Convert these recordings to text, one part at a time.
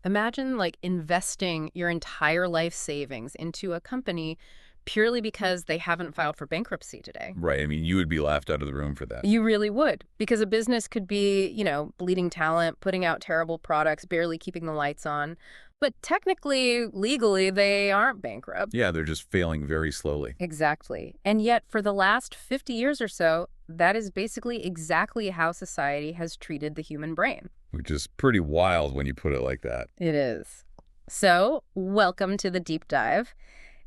Imagine like investing your entire life savings into a company purely because they haven't filed for bankruptcy today. Right. I mean, you would be laughed out of the room for that. You really would, because a business could be, bleeding talent, putting out terrible products, barely keeping the lights on. But technically, legally, they aren't bankrupt. Yeah, they're just failing very slowly. Exactly. And yet, for the last 50 years or so, that is basically exactly how society has treated the human brain. Which is pretty wild when you put it like that. It is. So, welcome to the deep dive.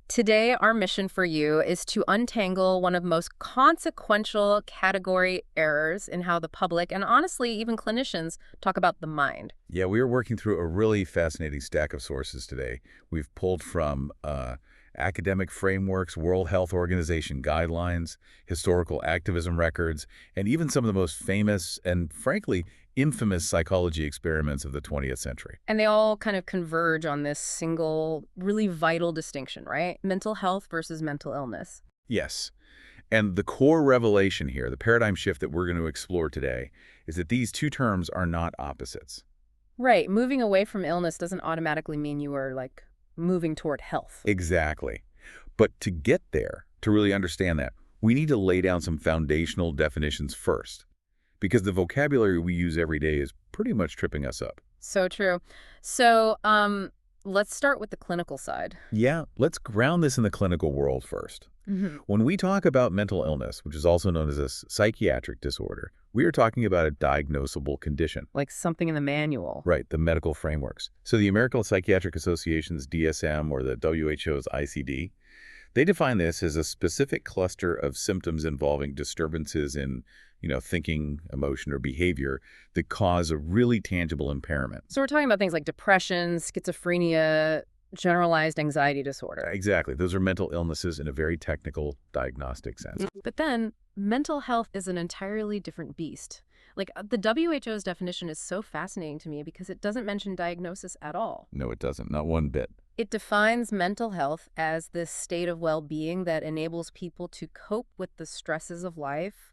Today, our mission for you is to untangle one of the most consequential category errors in how the public, and honestly, even clinicians, talk about the mind. Yeah, we are working through a really fascinating stack of sources today. We've pulled from academic frameworks, World Health Organization guidelines, historical activism records, and even some of the most famous and, frankly, infamous psychology experiments of the 20th century. And they all kind of converge on this single, really vital distinction, right? Mental health versus mental illness. Yes. And the core revelation here, the paradigm shift that we're going to explore today, is that these two terms are not opposites. Right. Moving away from illness doesn't automatically mean you are, moving toward health. Exactly. But to get there, to really understand that, we need to lay down some foundational definitions first, because the vocabulary we use every day is pretty much tripping us up. So true. So, let's start with the clinical side. Yeah, let's ground this in the clinical world first. When we talk about mental illness, which is also known as a psychiatric disorder, we are talking about a diagnosable condition. Like something in the manual. Right, the medical frameworks. So the American Psychiatric Association's DSM or the WHO's ICD, they define this as a specific cluster of symptoms involving disturbances in thinking, emotion, or behavior that cause a really tangible impairment. So we're talking about things like depression, schizophrenia, generalized anxiety disorder. Exactly. Those are mental illnesses in a very technical diagnostic sense. But then mental health is an entirely different beast. The WHO's definition is so fascinating to me because it doesn't mention diagnosis at all. No, it doesn't. Not one bit. It defines mental health as this state of well-being that enables people to cope with the stresses of life,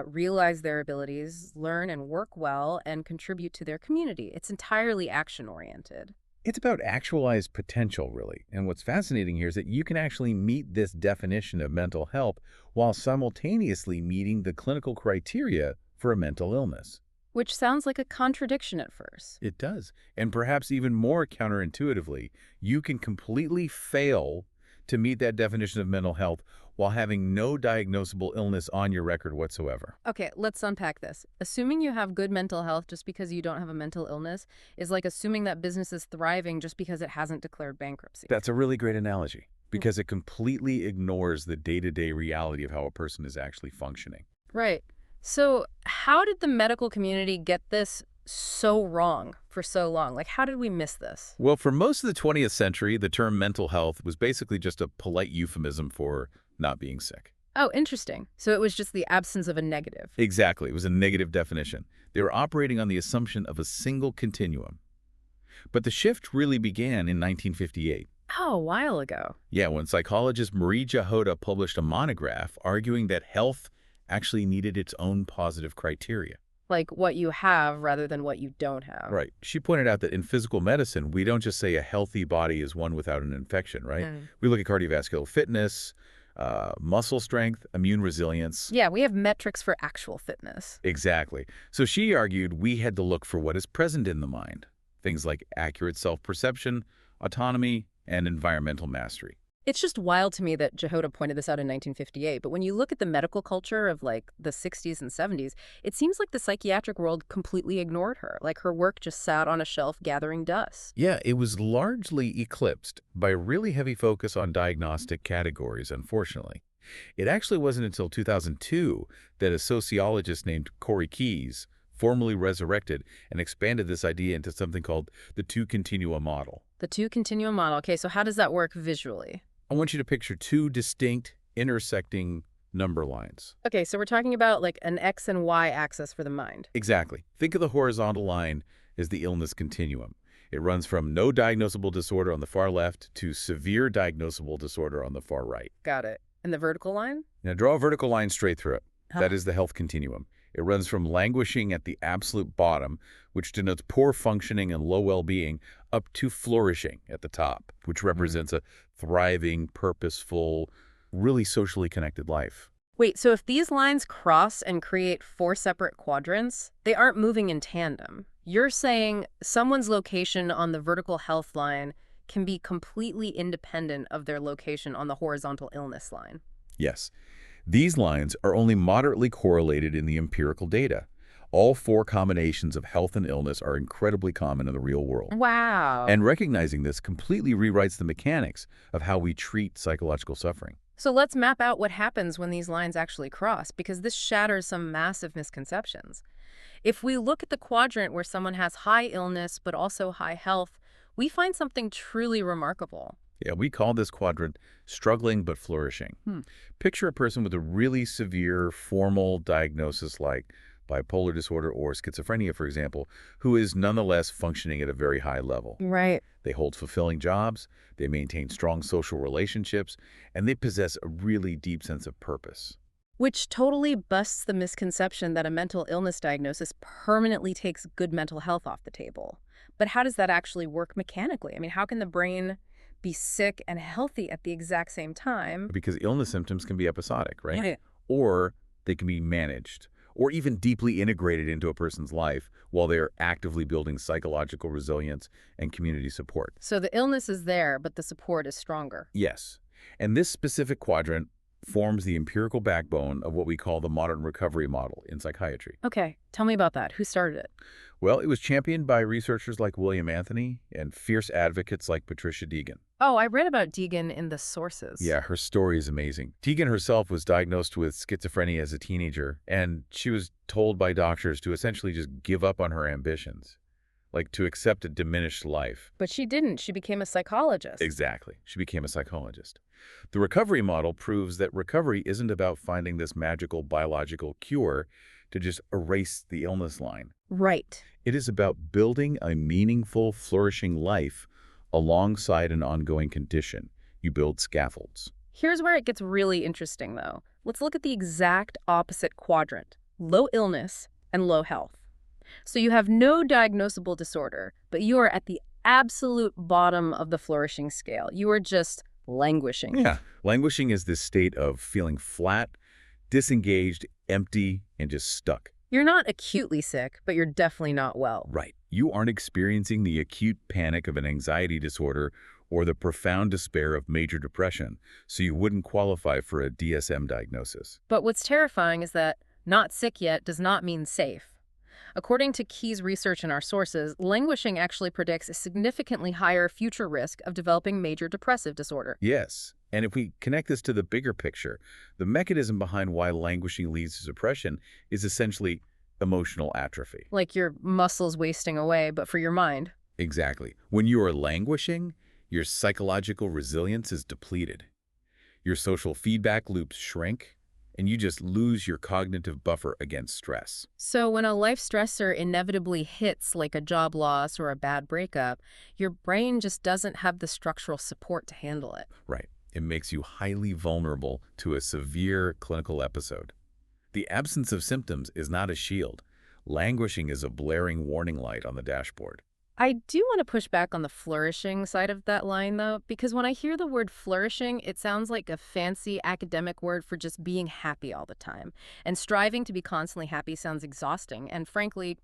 realize their abilities, learn and work well, and contribute to their community. It's entirely action-oriented. It's about actualized potential, really. And what's fascinating here is that you can actually meet this definition of mental health while simultaneously meeting the clinical criteria for a mental illness. Which sounds like a contradiction at first. It does. And perhaps even more counterintuitively, you can completely fail to meet that definition of mental health while having no diagnosable illness on your record whatsoever. Okay, let's unpack this. Assuming you have good mental health just because you don't have a mental illness is like assuming that business is thriving just because it hasn't declared bankruptcy. That's a really great analogy because it completely ignores the day-to-day reality of how a person is actually functioning. Right. So how did the medical community get this so wrong for so long? How did we miss this? Well, for most of the 20th century, the term mental health was basically just a polite euphemism for not being sick. Oh, interesting. So it was just the absence of a negative. Exactly. It was a negative definition. They were operating on the assumption of a single continuum. But the shift really began in 1958. Oh, a while ago. Yeah, when psychologist Marie Jahoda published a monograph arguing that health actually needed its own positive criteria. Like what you have rather than what you don't have. Right. She pointed out that in physical medicine, we don't just say a healthy body is one without an infection, right? We look at cardiovascular fitness, muscle strength, immune resilience. Yeah, we have metrics for actual fitness. Exactly. So she argued we had to look for what is present in the mind. Things like accurate self-perception, autonomy, and environmental mastery. It's just wild to me that Jahoda pointed this out in 1958, but when you look at the medical culture of the 60s and 70s, it seems like the psychiatric world completely ignored her. Her work just sat on a shelf gathering dust. Yeah, it was largely eclipsed by a really heavy focus on diagnostic categories, unfortunately. It actually wasn't until 2002 that a sociologist named Corey Keyes formally resurrected and expanded this idea into something called the two continua model. The two continua model. Okay, so how does that work visually? I want you to picture two distinct intersecting number lines. Okay, so we're talking about an X and Y axis for the mind. Exactly. Think of the horizontal line as the illness continuum. It runs from no diagnosable disorder on the far left to severe diagnosable disorder on the far right. Got it. And the vertical line? Now draw a vertical line straight through it. That is the health continuum. It runs from languishing at the absolute bottom, which denotes poor functioning and low well-being, up to flourishing at the top, which Mm. represents a thriving, purposeful, really socially connected life. Wait, so if these lines cross and create four separate quadrants, they aren't moving in tandem. You're saying someone's location on the vertical health line can be completely independent of their location on the horizontal illness line. Yes, these lines are only moderately correlated in the empirical data. All four combinations of health and illness are incredibly common in the real world. Wow. And recognizing this completely rewrites the mechanics of how we treat psychological suffering. So let's map out what happens when these lines actually cross, because this shatters some massive misconceptions. If we look at the quadrant where someone has high illness but also high health, we find something truly remarkable. Yeah, we call this quadrant struggling but flourishing. Hmm. Picture a person with a really severe formal diagnosis like bipolar disorder or schizophrenia, for example, who is nonetheless functioning at a very high level. Right. They hold fulfilling jobs, they maintain strong social relationships, and they possess a really deep sense of purpose. Which totally busts the misconception that a mental illness diagnosis permanently takes good mental health off the table. But how does that actually work mechanically? I mean, how can the brain be sick and healthy at the exact same time? Because illness symptoms can be episodic, right? Yeah. Or they can be managed, or even deeply integrated into a person's life while they are actively building psychological resilience and community support. So the illness is there, but the support is stronger. Yes. And this specific quadrant forms the empirical backbone of what we call the modern recovery model in psychiatry. Okay, tell me about that. Who started it? Well, it was championed by researchers like William Anthony and fierce advocates like Patricia Deegan. Oh, I read about Deegan in the sources. Yeah, her story is amazing. Deegan herself was diagnosed with schizophrenia as a teenager, and she was told by doctors to essentially just give up on her ambitions, like to accept a diminished life. But she didn't. She became a psychologist. Exactly. She became a psychologist. The recovery model proves that recovery isn't about finding this magical biological cure to just erase the illness line. Right. It is about building a meaningful, flourishing life alongside an ongoing condition. You build scaffolds. Here's where it gets really interesting, though. Let's look at the exact opposite quadrant: low illness and low health. So you have no diagnosable disorder, but you are at the absolute bottom of the flourishing scale. You are just languishing. Yeah. Languishing is this state of feeling flat, disengaged, empty, and just stuck. You're not acutely sick, but you're definitely not well. Right. You aren't experiencing the acute panic of an anxiety disorder or the profound despair of major depression, so you wouldn't qualify for a DSM diagnosis. But what's terrifying is that not sick yet does not mean safe. According to Key's research in our sources, languishing actually predicts a significantly higher future risk of developing major depressive disorder. Yes. And if we connect this to the bigger picture, the mechanism behind why languishing leads to depression is essentially emotional atrophy. Like your muscles wasting away, but for your mind. Exactly. When you are languishing, your psychological resilience is depleted. Your social feedback loops shrink, and you just lose your cognitive buffer against stress. So when a life stressor inevitably hits, like a job loss or a bad breakup, your brain just doesn't have the structural support to handle it. Right. It makes you highly vulnerable to a severe clinical episode. The absence of symptoms is not a shield. Languishing is a blaring warning light on the dashboard. I do want to push back on the flourishing side of that line, though, because when I hear the word flourishing, it sounds like a fancy academic word for just being happy all the time. And striving to be constantly happy sounds exhausting and, frankly,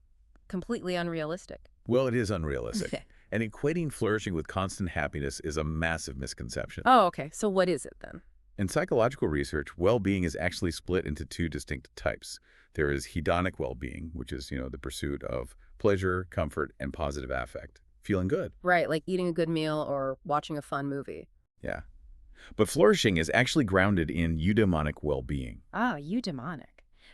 completely unrealistic. Well, it is unrealistic. And equating flourishing with constant happiness is a massive misconception. Oh, okay. So what is it then? In psychological research, well-being is actually split into two distinct types. There is hedonic well-being, which is, the pursuit of pleasure, comfort, and positive affect. Feeling good. Right, like eating a good meal or watching a fun movie. Yeah. But flourishing is actually grounded in eudaimonic well-being. Ah, eudaimonic.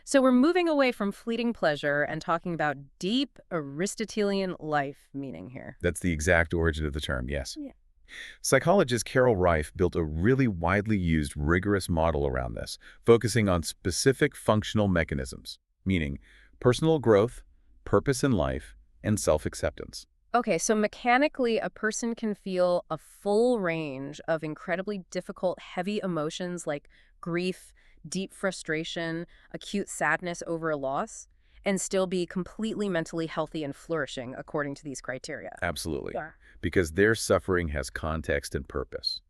So we're moving away from fleeting pleasure and talking about deep Aristotelian life meaning here. That's the exact origin of the term, yes. Yeah. Psychologist Carol Reif built a really widely used, rigorous model around this, focusing on specific functional mechanisms, meaning personal growth, purpose in life, and self-acceptance. Okay, so mechanically, a person can feel a full range of incredibly difficult, heavy emotions like grief, deep frustration, acute sadness over a loss, and still be completely mentally healthy and flourishing according to these criteria. Absolutely. Yeah. Because their suffering has context and purpose.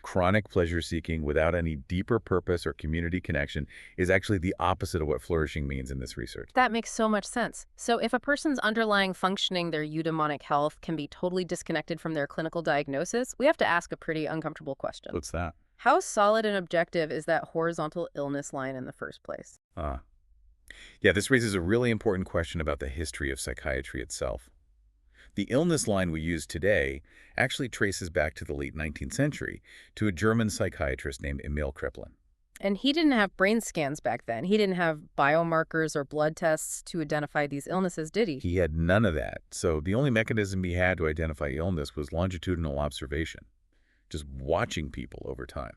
Chronic pleasure-seeking without any deeper purpose or community connection is actually the opposite of what flourishing means in this research. That makes so much sense. So if a person's underlying functioning, their eudaimonic health, can be totally disconnected from their clinical diagnosis, we have to ask a pretty uncomfortable question. What's that? How solid and objective is that horizontal illness line in the first place? Ah. Yeah, this raises a really important question about the history of psychiatry itself. The illness line we use today actually traces back to the late 19th century to a German psychiatrist named Emil Kraepelin. And he didn't have brain scans back then. He didn't have biomarkers or blood tests to identify these illnesses, did he? He had none of that, so the only mechanism he had to identify illness was longitudinal observation, just watching people over time.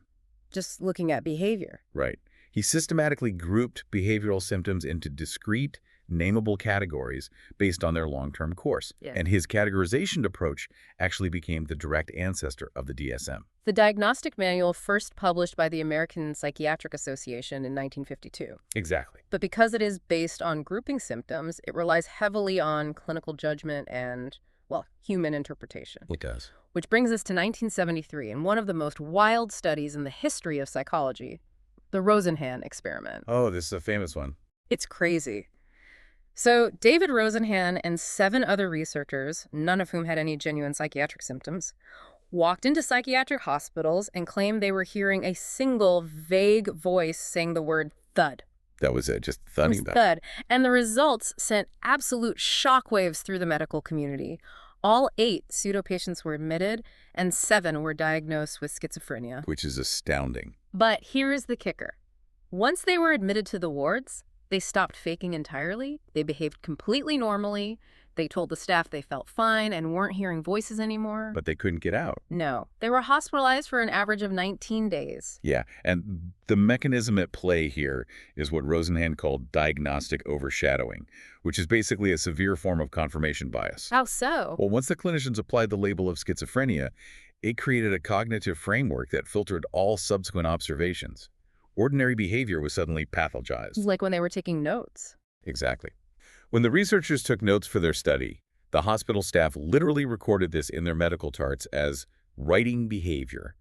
Just looking at behavior. Right. He systematically grouped behavioral symptoms into discrete, nameable categories based on their long-term course. Yeah. And his categorization approach actually became the direct ancestor of the DSM. The diagnostic manual first published by the American Psychiatric Association in 1952. Exactly. But because it is based on grouping symptoms, it relies heavily on clinical judgment and, well, human interpretation. It does. Which brings us to 1973 and one of the most wild studies in the history of psychology, the Rosenhan experiment. Oh, this is a famous one. It's crazy. So David Rosenhan and 7 other researchers, none of whom had any genuine psychiatric symptoms, walked into psychiatric hospitals and claimed they were hearing a single vague voice saying the word thud. That was it, just It was thudding back. thud. And the results sent absolute shockwaves through the medical community. All 8 pseudo-patients were admitted, and 7 were diagnosed with schizophrenia. Which is astounding. But here is the kicker. Once they were admitted to the wards, they stopped faking entirely. They behaved completely normally. They told the staff they felt fine and weren't hearing voices anymore. But they couldn't get out. No, they were hospitalized for an average of 19 days. Yeah, and the mechanism at play here is what Rosenhan called diagnostic overshadowing, which is basically a severe form of confirmation bias. How so? Well, once the clinicians applied the label of schizophrenia, it created a cognitive framework that filtered all subsequent observations. Ordinary behavior was suddenly pathologized. Like when they were taking notes. Exactly. When the researchers took notes for their study, the hospital staff literally recorded this in their medical charts as writing behavior,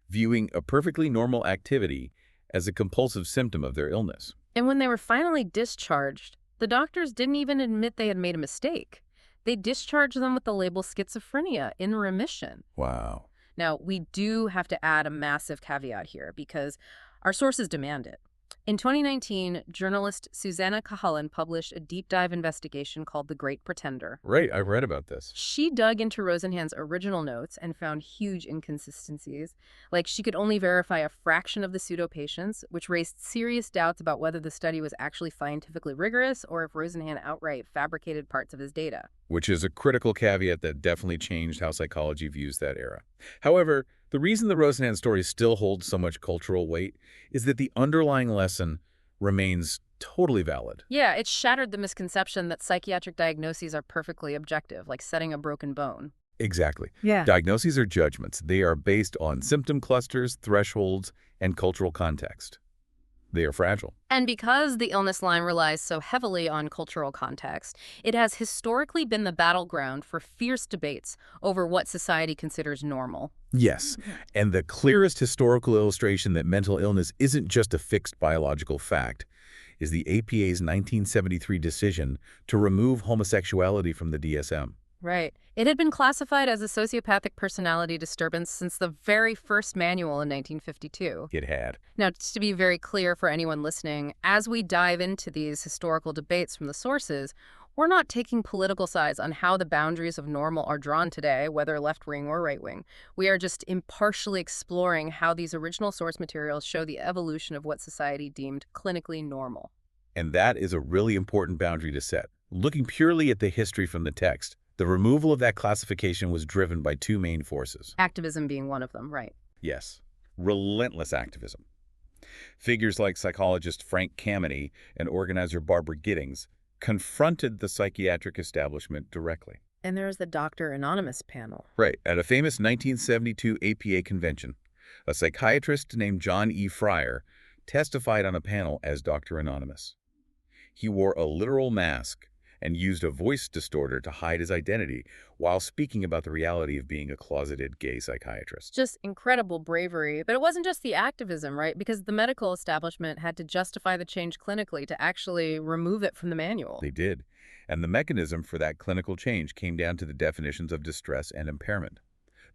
viewing a perfectly normal activity as a compulsive symptom of their illness. And when they were finally discharged, the doctors didn't even admit they had made a mistake. They discharged them with the label schizophrenia in remission. Wow. Now, we do have to add a massive caveat here because our sources demand it. In 2019, journalist Susanna Cahalan published a deep dive investigation called The Great Pretender. Right, I've read about this. She dug into Rosenhan's original notes and found huge inconsistencies. Like, she could only verify a fraction of the pseudo-patients, which raised serious doubts about whether the study was actually scientifically rigorous or if Rosenhan outright fabricated parts of his data. Which is a critical caveat that definitely changed how psychology views that era. However, the reason the Rosenhan story still holds so much cultural weight is that the underlying lesson remains totally valid. Yeah, it shattered the misconception that psychiatric diagnoses are perfectly objective, like setting a broken bone. Exactly. Yeah. Diagnoses are judgments. They are based on symptom clusters, thresholds, and cultural context. They are fragile. And because the illness line relies so heavily on cultural context, it has historically been the battleground for fierce debates over what society considers normal. Yes, and the clearest historical illustration that mental illness isn't just a fixed biological fact is the APA's 1973 decision to remove homosexuality from the DSM. Right. It had been classified as a sociopathic personality disturbance since the very first manual in 1952. It had. Now, just to be very clear for anyone listening, as we dive into these historical debates from the sources, we're not taking political sides on how the boundaries of normal are drawn today, whether left-wing or right-wing. We are just impartially exploring how these original source materials show the evolution of what society deemed clinically normal. And that is a really important boundary to set. Looking purely at the history from the text, the removal of that classification was driven by 2 main forces. Activism being one of them, right? Yes, relentless activism. Figures like psychologist Frank Kameny and organizer Barbara Giddings confronted the psychiatric establishment directly. And there's the Dr. Anonymous panel. Right. At a famous 1972 APA convention, a psychiatrist named John E. Fryer testified on a panel as Dr. Anonymous. He wore a literal mask and used a voice distorter to hide his identity while speaking about the reality of being a closeted gay psychiatrist. Just incredible bravery. But it wasn't just the activism, right? Because the medical establishment had to justify the change clinically to actually remove it from the manual. They did. And the mechanism for that clinical change came down to the definitions of distress and impairment.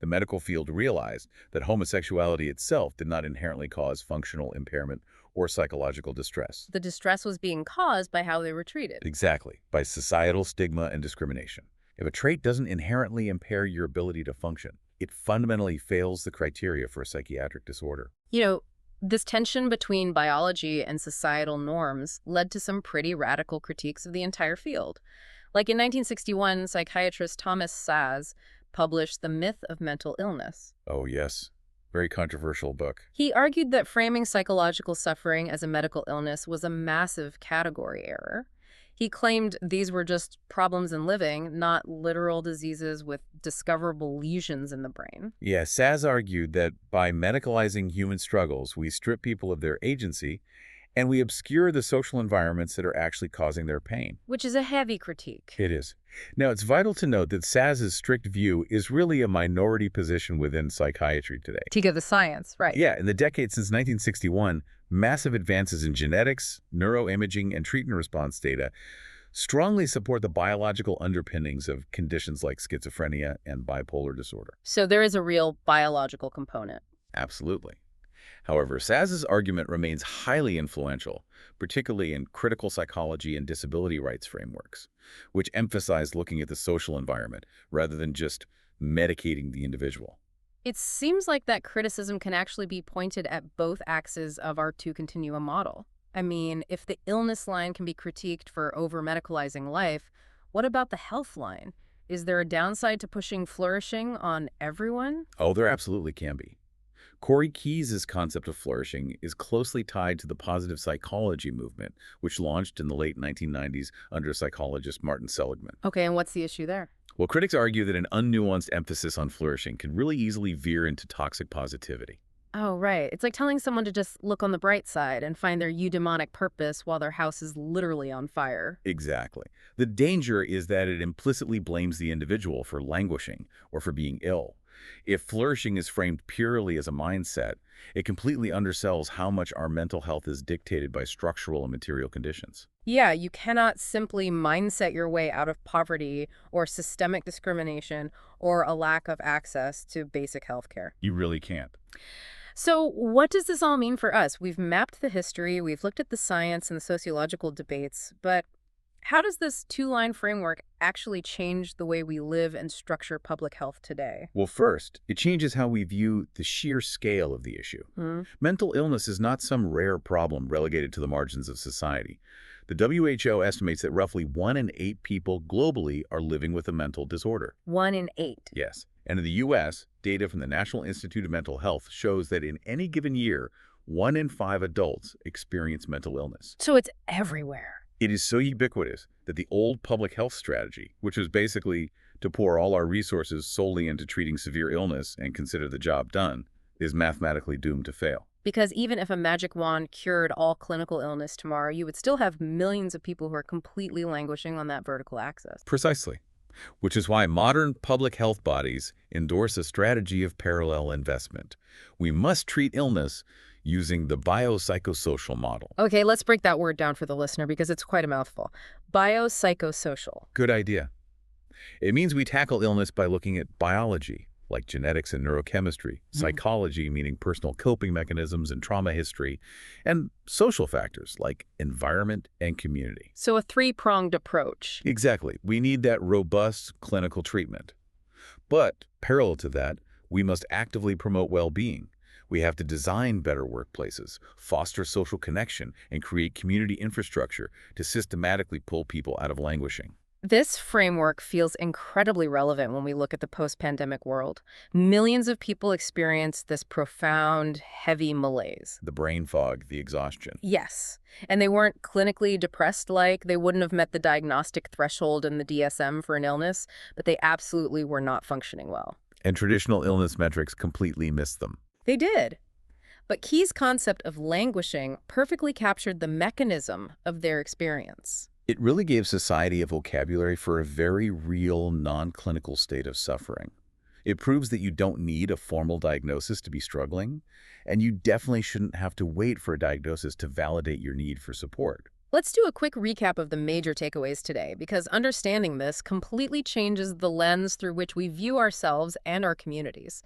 The medical field realized that homosexuality itself did not inherently cause functional impairment or psychological distress. The distress was being caused by how they were treated. Exactly, by societal stigma and discrimination. If a trait doesn't inherently impair your ability to function, it fundamentally fails the criteria for a psychiatric disorder. This tension between biology and societal norms led to some pretty radical critiques of the entire field. Like in 1961, psychiatrist Thomas Szasz published The Myth of Mental Illness. Oh, yes. Very controversial book. He argued that framing psychological suffering as a medical illness was a massive category error. He claimed these were just problems in living, not literal diseases with discoverable lesions in the brain. Yeah, Saz argued that by medicalizing human struggles, we strip people of their agency and we obscure the social environments that are actually causing their pain. Which is a heavy critique. It is. Now, it's vital to note that Saz's strict view is really a minority position within psychiatry today. Critique of the science, right. Yeah, in the decades since 1961, massive advances in genetics, neuroimaging, and treatment response data strongly support the biological underpinnings of conditions like schizophrenia and bipolar disorder. So there is a real biological component. Absolutely. However, Saz's argument remains highly influential, particularly in critical psychology and disability rights frameworks, which emphasize looking at the social environment rather than just medicating the individual. It seems like that criticism can actually be pointed at both axes of our two-continuum model. I mean, if the illness line can be critiqued for over-medicalizing life, what about the health line? Is there a downside to pushing flourishing on everyone? Oh, there absolutely can be. Corey Keyes' concept of flourishing is closely tied to the positive psychology movement, which launched in the late 1990s under psychologist Martin Seligman. Okay, and what's the issue there? Well, critics argue that an unnuanced emphasis on flourishing can really easily veer into toxic positivity. Oh, right. It's like telling someone to just look on the bright side and find their eudaimonic purpose while their house is literally on fire. Exactly. The danger is that it implicitly blames the individual for languishing or for being ill. If flourishing is framed purely as a mindset, it completely undersells how much our mental health is dictated by structural and material conditions. Yeah, you cannot simply mindset your way out of poverty or systemic discrimination or a lack of access to basic health care. You really can't. So what does this all mean for us? We've mapped the history, we've looked at the science and the sociological debates, but how does this two-line framework actually change the way we live and structure public health today? Well, first, it changes how we view the sheer scale of the issue. Mental illness is not some rare problem relegated to the margins of society. The WHO estimates that roughly 1 in 8 people globally are living with a mental disorder. 1 in 8. Yes. And in the U.S., data from the National Institute of Mental Health shows that in any given year, 1 in 5 adults experience mental illness. So it's everywhere. It is so ubiquitous that the old public health strategy, which was basically to pour all our resources solely into treating severe illness and consider the job done, is mathematically doomed to fail. Because even if a magic wand cured all clinical illness tomorrow, you would still have millions of people who are completely languishing on that vertical axis. Precisely. Which is why modern public health bodies endorse a strategy of parallel investment. We must treat illness using the biopsychosocial model. Okay, let's break that word down for the listener because it's quite a mouthful. Biopsychosocial. Good idea. It means we tackle illness by looking at biology, like genetics and neurochemistry, psychology, meaning personal coping mechanisms and trauma history, and social factors like environment and community. So a three-pronged approach. Exactly. We need that robust clinical treatment. But parallel to that, we must actively promote well-being. We have to design better workplaces, foster social connection, and create community infrastructure to systematically pull people out of languishing. This framework feels incredibly relevant when we look at the post-pandemic world. Millions of people experience this profound, heavy malaise. The brain fog, the exhaustion. Yes, and they weren't clinically depressed like they wouldn't have met the diagnostic threshold in the DSM for an illness, but they absolutely were not functioning well. And traditional illness metrics completely missed them. They did. But Key's concept of languishing perfectly captured the mechanism of their experience. It really gave society a vocabulary for a very real, non-clinical state of suffering. It proves that you don't need a formal diagnosis to be struggling, and you definitely shouldn't have to wait for a diagnosis to validate your need for support. Let's do a quick recap of the major takeaways today, because understanding this completely changes the lens through which we view ourselves and our communities.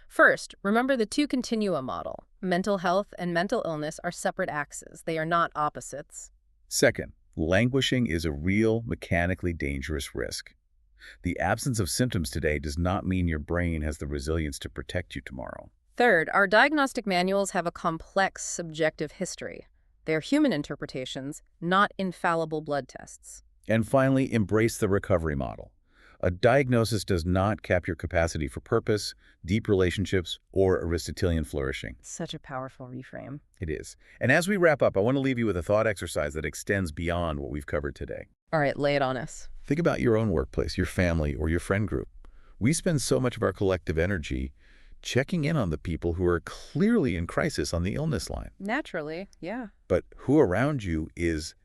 First, remember the two continua model. Mental health and mental illness are separate axes. They are not opposites. Second, languishing is a real, mechanically dangerous risk. The absence of symptoms today does not mean your brain has the resilience to protect you tomorrow. Third, our diagnostic manuals have a complex subjective history. They're human interpretations, not infallible blood tests. And finally, embrace the recovery model. A diagnosis does not cap your capacity for purpose, deep relationships, or Aristotelian flourishing. Such a powerful reframe. It is. And as we wrap up, I want to leave you with a thought exercise that extends beyond what we've covered today. All right, lay it on us. Think about your own workplace, your family, or your friend group. We spend so much of our collective energy checking in on the people who are clearly in crisis on the illness line. Naturally, yeah. But who around you is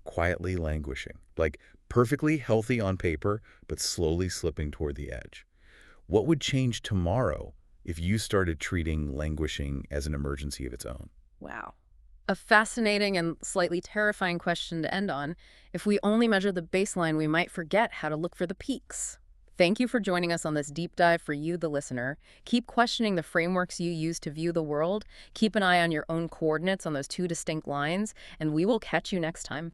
quietly languishing, like perfectly healthy on paper, but slowly slipping toward the edge. What would change tomorrow if you started treating languishing as an emergency of its own? Wow. A fascinating and slightly terrifying question to end on. If we only measure the baseline, we might forget how to look for the peaks. Thank you for joining us on this deep dive for you, the listener. Keep questioning the frameworks you use to view the world. Keep an eye on your own coordinates on those two distinct lines, and we will catch you next time.